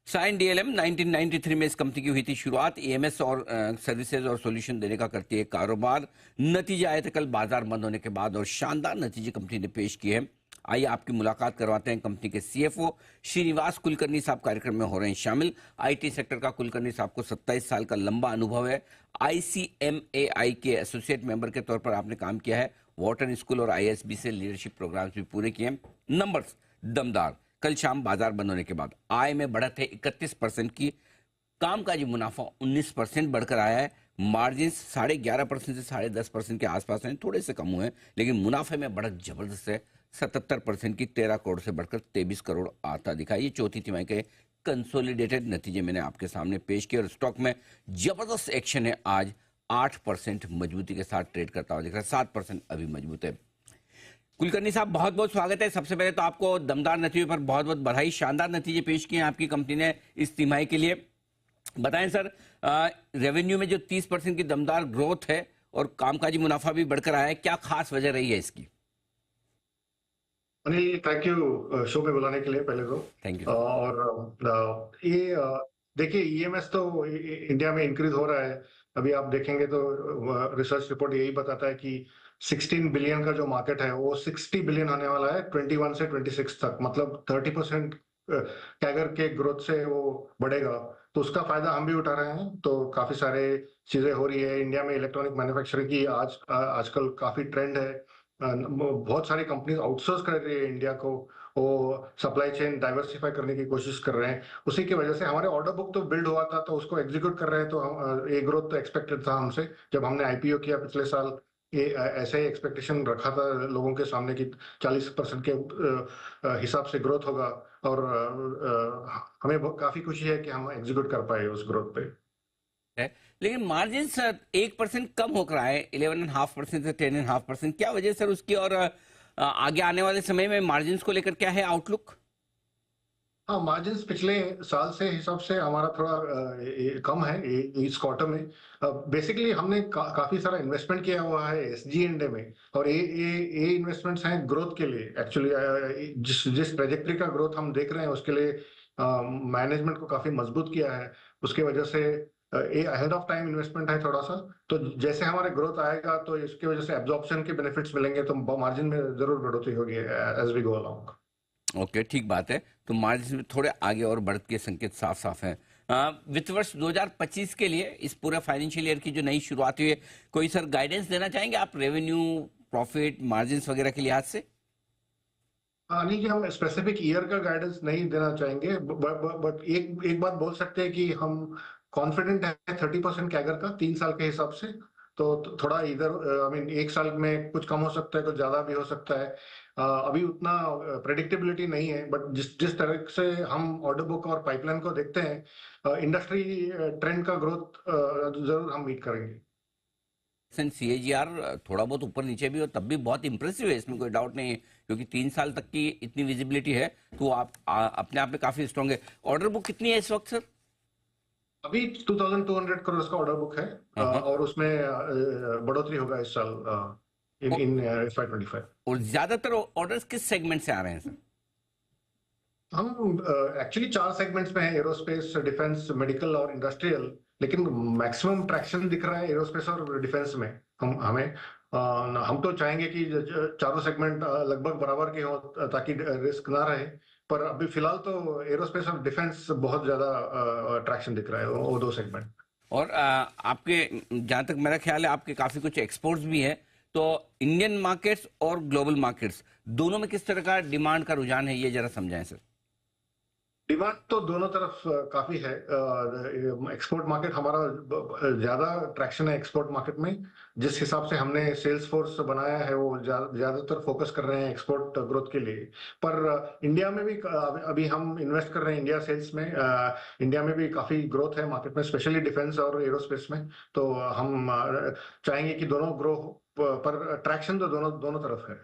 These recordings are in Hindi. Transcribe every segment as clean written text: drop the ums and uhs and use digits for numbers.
साइन डीएलएम 1993 में इस कंपनी की हुई थी शुरुआत। ईएमएस और सर्विसेज और सॉल्यूशन देने का करती है कारोबार। नतीजे आए थे कल बाजार बंद होने के बाद और शानदार नतीजे कंपनी ने पेश किए हैं। आइए आपकी मुलाकात करवाते हैं कंपनी के सीएफओ श्रीनिवास कुलकर्णी साहब। कार्यक्रम में हो रहे हैं शामिल। आईटी सेक्टर का कुलकर्णी साहब को 27 साल का लंबा अनुभव है। आईसीएमएआई के एसोसिएट मेंबर के तौर पर आपने काम किया है। वॉटन स्कूल और आईएसबी से लीडरशिप प्रोग्राम्स भी पूरे किए हैं। नंबर्स दमदार। कल शाम बाजार बंद होने के बाद आय में बढ़त है 31% की। कामकाजी मुनाफा 19% बढ़कर आया है। मार्जिन 11.5% से 10.5% के आसपास हैं, थोड़े से कम हुए हैं, लेकिन मुनाफे में बढ़त जबरदस्त है। 77% की 13 करोड़ से बढ़कर 23 करोड़ आता दिखा। ये चौथी तिमाही के कंसोलिडेटेड नतीजे मैंने आपके सामने पेश किए और स्टॉक में जबरदस्त एक्शन है। आज 8% मजबूती के साथ ट्रेड करता हुआ दिख रहा है। 7% अभी मजबूत है। कुलकर्णी साहब, बहुत बहुत स्वागत है। सबसे पहले तो आपको दमदार नतीजे पर बहुत बहुत बधाई। शानदार नतीजे पेश किए हैं आपकी कंपनी ने इस तिमाही के लिए। बताएं सर, रेवेन्यू में जो 30% की दमदार ग्रोथ है और कामकाजी मुनाफा भी बढ़कर आया है, क्या खास वजह रही है इसकी? अनिल, थैंक यू शो में बुलाने के लिए पहले तो। Thank you. और ये देखिए, ईएमएस तो इंडिया में इंक्रीज हो रहा है। अभी आप देखेंगे तो रिसर्च रिपोर्ट यही बताता है कि 16 बिलियन का जो मार्केट है वो 60 बिलियन होने वाला है 21 से 26 तक। मतलब 30% कैगर के ग्रोथ से वो बढ़ेगा। तो उसका फायदा हम भी उठा रहे हैं। तो काफी सारे चीजें हो रही है इंडिया में। इलेक्ट्रॉनिक मैन्युफैक्चरिंग की आजकल काफी ट्रेंड है। बहुत सारी कंपनीज आउटसोर्स कर रही है इंडिया को। वो सप्लाई चेन डाइवर्सिफाई करने की कोशिश कर रहे हैं। उसी की वजह से हमारे ऑर्डर बुक तो बिल्ड हुआ था, तो उसको एग्जीक्यूट कर रहे हैं। तो हम ये ग्रोथ तो एक्सपेक्टेड था हमसे। जब हमने आईपीओ किया पिछले साल, ये ऐसे ही एक्सपेक्टेशन रखा था लोगों के सामने कि 40% के हिसाब से ग्रोथ होगा। और हमें काफी खुशी है कि हम एग्जीक्यूट कर पाए उस ग्रोथ पे। है, लेकिन मार्जिन सर 1% कम होकर आए 11.5% से 10.5%। क्या वजह सर उसकी? और आगे आने वाले समय में मार्जिन को लेकर क्या है आउटलुक? हाँ, मार्जिन्स पिछले साल से हिसाब से हमारा थोड़ा कम है इस क्वार्टर में। बेसिकली हमने काफी सारा इन्वेस्टमेंट किया हुआ है एसजी&ए में। और ये इन्वेस्टमेंट्स हैं ग्रोथ के लिए। एक्चुअली जिस ट्रेजेक्टरी का ग्रोथ हम देख रहे हैं उसके लिए मैनेजमेंट को काफी मजबूत किया है। उसके वजह से ये अहेड ऑफ टाइम इन्वेस्टमेंट है थोड़ा सा। तो जैसे हमारे ग्रोथ आएगा तो इसकी वजह से एब्जॉर्प्शन के बेनिफिट्स मिलेंगे, तो मार्जिन में जरूर बढ़ोतरी होगी as we go along. Okay, ठीक बात है। तो मार्जिन में थोड़े आगे और बढ़त के संकेत साफ साफ हैं। वित्त वर्ष 2025 के लिए इस पूरे फाइनेंशियल ईयर की जो नई शुरुआत हुई है, कोई सर गाइडेंस देना चाहेंगे आप रेवेन्यू, प्रॉफिट, मार्जिन वगैरह के लिहाज से? नहीं कि हम स्पेसिफिक ईयर का गाइडेंस नहीं देना चाहेंगे। बट एक बात बोल सकते हैं कि हम कॉन्फिडेंट है 30% कैगर का 3 साल के हिसाब से। तो थोड़ा इधर आई मीन एक साल में कुछ कम हो सकता है, कुछ ज्यादा भी हो सकता है। अभी उतना प्रेडिक्टेबिलिटी नहीं है। बट जिस जिस तरह से हम ऑर्डर बुक और पाइपलाइन को देखते हैं, इंडस्ट्री ट्रेंड का ग्रोथ जरूर हम मीट करेंगे। सीएजीआर थोड़ा बहुत ऊपर नीचे भी हो तब भी बहुत इंप्रेसिव है, इसमें कोई डाउट नहीं है। क्योंकि 3 साल तक की इतनी विजिबिलिटी है तो आप अपने आप में काफी स्ट्रांग है। ऑर्डर बुक कितनी है इस वक्त सर? अभी 2200 करोड़ का ऑर्डर बुक है। हाँ हाँ। और उसमें बढ़ोतरी होगा इस साल इन और, इन FY 25। और ज्यादातर ऑर्डर्स किस सेगमेंट से आ रहे हैं सर? हम एक्चुअली 4 सेगमेंट्स में है: एरोस्पेस, डिफेंस, मेडिकल और इंडस्ट्रियल। लेकिन मैक्सिमम ट्रैक्शन दिख रहा है एरोस्पेस और डिफेंस में। हम तो चाहेंगे कि चारों सेगमेंट लगभग बराबर के हो ताकि रिस्क ना रहे। पर अभी फिलहाल तो एरोस्पेस और डिफेंस बहुत ज्यादा ट्रैक्शन दिख रहा है, वो 2 सेगमेंट। और आपके, जहां तक मेरा ख्याल है, आपके काफी कुछ एक्सपोर्ट्स भी है। तो इंडियन मार्केट्स और ग्लोबल मार्केट्स दोनों में किस तरह का डिमांड का रुझान है, ये जरा समझाएं सर। डिमांड तो दोनों तरफ काफी है। एक्सपोर्ट मार्केट हमारा ज्यादा ट्रैक्शन है एक्सपोर्ट मार्केट में। जिस हिसाब से हमने सेल्स फोर्स बनाया है वो ज्यादातर फोकस कर रहे हैं एक्सपोर्ट ग्रोथ के लिए। पर इंडिया में भी अभी हम इन्वेस्ट कर रहे हैं इंडिया सेल्स में। इंडिया में भी काफी ग्रोथ है मार्केट में, स्पेशली डिफेंस और एरोस्पेस में। तो हम चाहेंगे कि दोनों ग्रो हो, पर ट्रैक्शन तो दोनों दोनों तरफ है।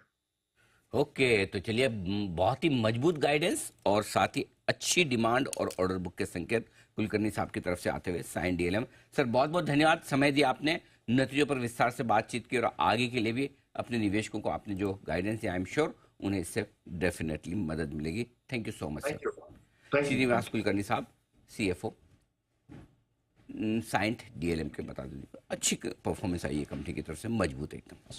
ओके, तो चलिए, बहुत ही मजबूत गाइडेंस और साथ ही अच्छी डिमांड और ऑर्डर बुक के संकेत कुलकर्णी साहब की तरफ से आते हुए साइन डीएलएम। सर बहुत बहुत धन्यवाद, समय दिया आपने, नतीजों पर विस्तार से बातचीत की और आगे के लिए भी अपने निवेशकों को आपने जो गाइडेंस दिया, आई एम श्योर उन्हें इससे डेफिनेटली मदद मिलेगी। Thank you so much sir. Thank you. Shrinivas Kulkarni sahab, CFO Cyient DLM के बता दें, अच्छी परफॉर्मेंस आई है कंपनी की तरफ से, मजबूत एकदम।